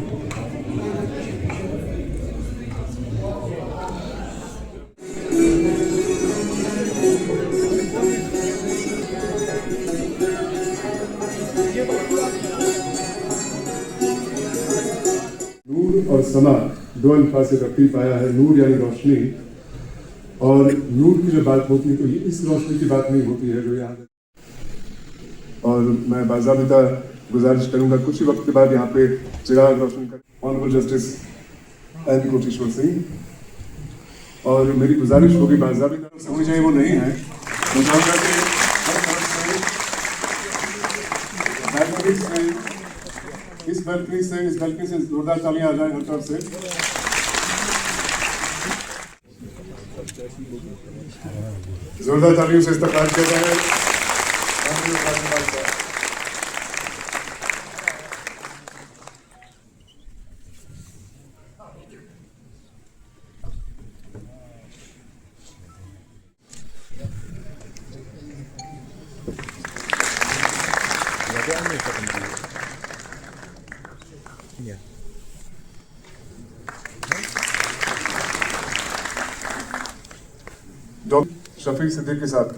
नूर और समा दो अल्फाज से तब्दील पाया है। नूर यानी रोशनी, और नूर की जो बात होती है तो ये इस रोशनी की बात नहीं होती है जो यहाँ, और मैं बाज़ाबिता गुजारिश करूँगा कुछ ही वक्त के बाद यहाँ पे चिराग रोशन कर honourable justice N Koteshwar Singh, और मेरी गुजारिश होगी बाज़ाबिता समझ जाए वो नहीं है, मुझे इस बल्कि से जोरदार तालियां आ जाए हर तरफ से। जोरदार तालियों से इस्तकबाल किया जाए। डॉक्टर शफीक सिद्दीक के साथ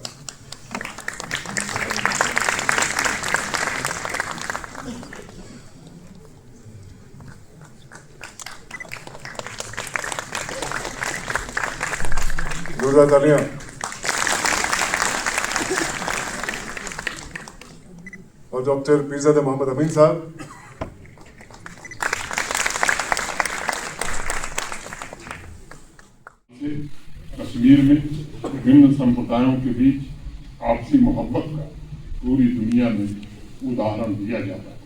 जोरदार तालियां। और डॉक्टर पीरजादा मोहम्मद अमीन साहब, कश्मीर में विभिन्न संप्रदायों के बीच आपसी मोहब्बत का पूरी दुनिया में उदाहरण दिया जाता है,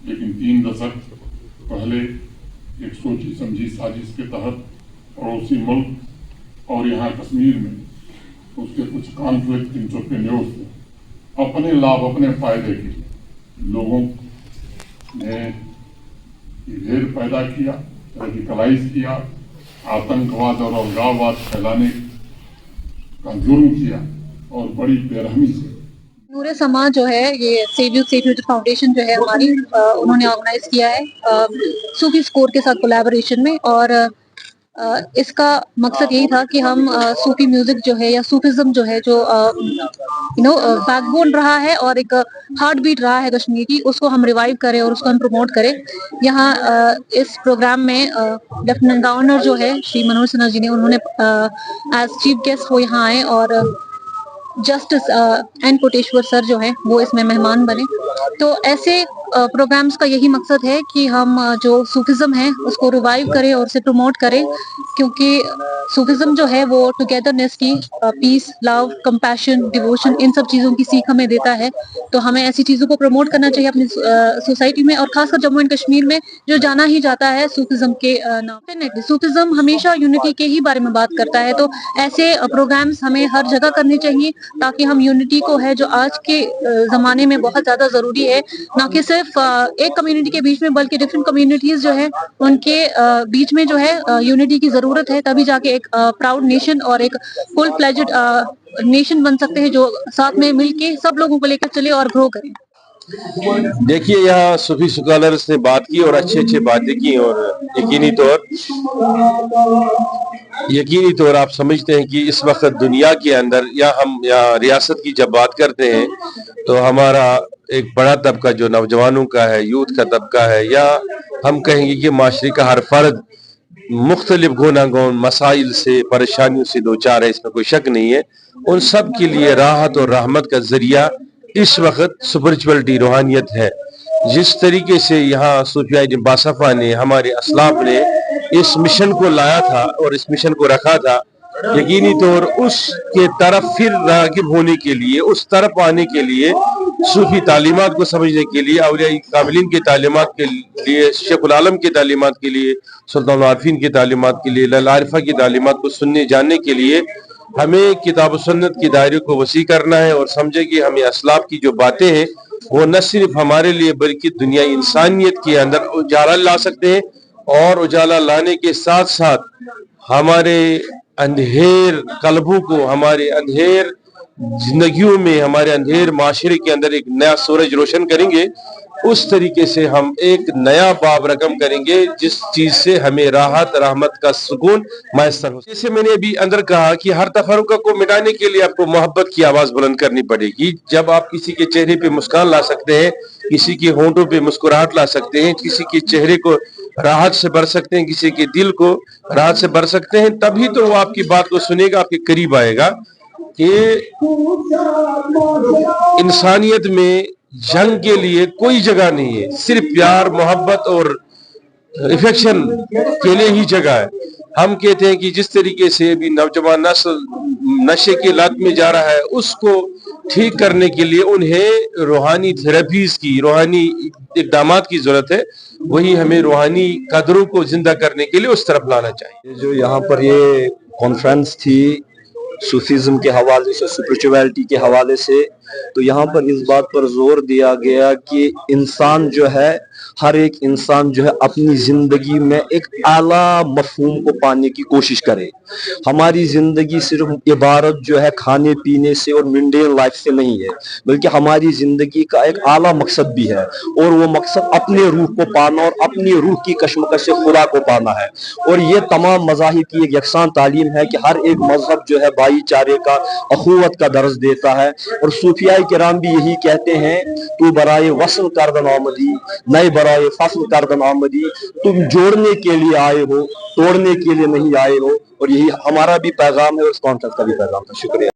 लेकिन 3 दशक पहले एक सोची समझी साजिश के तहत पड़ोसी मुल्क और यहाँ कश्मीर में उसके कुछ कॉन्फ्लिक्ट एंटरप्रेन्योर्स ने अपने लाभ अपने फायदे के लिए लोगों ने घेर पैदा किया, रेडिकलाइज किया, आतंकवाद और अलगाववाद फैलाने का जुर्म किया और बड़ी बेरहमी से। नूर समा जो है ये सेव यूथ फाउंडेशन जो है हमारी, उन्होंने ऑर्गेनाइज किया है सूफी स्कोर के साथ कोलैबोरेशन में, और इसका मकसद यही था कि हम सूफी म्यूजिक जो है या सूफिज्म जो है जो बैकबोन रहा है और एक हार्ट बीट रहा है कश्मीर की, उसको हम रिवाइव करें और उसको हम प्रमोट करें। यहाँ इस प्रोग्राम में लेफ्टिनेंट गवर्नर जो है श्री मनोज सिन्हा जी ने, उन्होंने एज चीफ गेस्ट वो यहाँ आए, और जस्टिस एन कोटेश्वर सर जो है वो इसमें मेहमान बने। तो ऐसे प्रोग्राम्स का यही मकसद है कि हम जो सूफिज्म है उसको रिवाइव करें और उसे प्रमोट करें, क्योंकि सूफिज्म जो है वो टुगेदरनेस की, पीस, लव, कंपैशन, डिवोशन, इन सब चीज़ों की सीख हमें देता है। तो हमें ऐसी चीज़ों को प्रमोट करना चाहिए अपनी सोसाइटी में, और खासकर जम्मू एंड कश्मीर में जो जाना ही जाता है सूफिज्म के नाम। डेफिनेटली सूफिज्म हमेशा यूनिटी के ही बारे में बात करता है, तो ऐसे प्रोग्राम्स हमें हर जगह करने चाहिए ताकि हम यूनिटी को है जो आज के ज़माने में बहुत ज़्यादा ज़रूरी है, ना कि सिर्फ एक कम्युनिटी के बीच में बल्कि डिफरेंट कम्युनिटीज जो है उनके बीच में जो है यूनिटी की जरूरत है, तभी जाके एक प्राउड नेशन और एक फुल फ्लेज्ड नेशन बन सकते हैं जो साथ में मिलके सब लोगों को लेकर चले और ग्रो करें। देखिए, यहाँ सूफी स्कॉलर्स ने बात की और अच्छी बातें की, और यकीनी तौर आप समझते हैं कि इस वक्त दुनिया के अंदर या हम यहाँ रियासत की जब बात करते हैं तो हमारा एक बड़ा तबका जो नौजवानों का है, यूथ का तबका है, या हम कहेंगे कि माशरे का हर फर्द मुख्तलिफ गुनागौन मसाइल से, परेशानियों से दो चार है, इसमें कोई शक नहीं है। उन सब के लिए राहत और रहमत का जरिया इस वक्त स्पिरिचुअलिटी, रूहानियत है। जिस तरीके से यहाँ सूफिया बासफा ने, हमारे असलाफ ने इस मिशन को लाया था और इस मिशन को रखा था, यकीनी तौर उसके तरफ फिर रागिब होने के लिए, उस तरफ आने के लिए, सूफी तालीमात को समझने के लिए, औलिया कामिलीन की तालीमात के लिए, शेख उल आलम की तालीमात के लिए, सुल्तान आरिफीन की तालीमात के लिए, लैला आरिफा की तालीमात को सुनने जानने के लिए हमें किताब सुन्नत के दायरे को वसी करना है, और समझे कि हमें असलाफ की जो बातें हैं वो न सिर्फ हमारे लिए बल्कि दुनिया इंसानियत के अंदर उजाला ला सकते हैं, और उजाला लाने के साथ साथ हमारे अंधेर कल्बों को, हमारे अंधेर जिंदगियों में हमारे अंधेर माशरे के अंदर एक नया सूरज रोशन करेंगे, उस तरीके से हम एक नया बाब रकम करेंगे जिस चीज से हमें राहत रहमत का सुकून मैसर हो। जैसे मैंने अभी अंदर कहा कि हर तफरुका को मिटाने के लिए आपको मोहब्बत की आवाज बुलंद करनी पड़ेगी। जब आप किसी के चेहरे पे मुस्कान ला सकते हैं, किसी के होंठों पे मुस्कुराहट ला सकते हैं, किसी के चेहरे को राहत से भर सकते हैं, किसी के दिल को राहत से भर सकते हैं, तभी तो वो आपकी बात को सुनेगा, आपके करीब आएगा। कि इंसानियत में जंग के लिए कोई जगह नहीं है, सिर्फ प्यार मोहब्बत और इफेक्शन के लिए ही जगह है। हम कहते हैं कि जिस तरीके से भी नौजवान नस्ल नशे की लत में जा रहा है, उसको ठीक करने के लिए उन्हें रूहानी थेरेपीज की, रूहानी इक़दामात की जरूरत है। वही हमें रूहानी कदरों को जिंदा करने के लिए उस तरफ लाना चाहिए। जो यहाँ पर ये कॉन्फ्रेंस थी सूफीज़म के हवाले से, स्पिरिचुअलिटी के हवाले से, तो यहाँ पर इस बात पर जोर दिया गया कि इंसान जो है, हर एक इंसान जो है अपनी जिंदगी में एक आला मफहूम को पाने की कोशिश करे। हमारी जिंदगी सिर्फ इबारत जो है खाने पीने से और मेंटेन लाइफ से नहीं है, बल्कि हमारी जिंदगी का एक आला मकसद भी है, और वो मकसद अपने रूह को पाना और अपनी रूह की कशमकश से खुदा को पाना है। और ये तमाम मज़ाहिब की एक यकसान तालीम है कि हर एक मजहब जो है भाईचारे का, अखुवत का दर्ज देता है। और सूफियाए किराम भी यही कहते हैं, तू बराए वस्ल करदन आमदी, नए बराए फसल करदन आमदी। तुम जोड़ने के लिए आए हो, तोड़ने के लिए नहीं आए हो। और यही हमारा भी पैगाम है और इस कॉन्फ्रेंस का भी पैगाम है। शुक्रिया।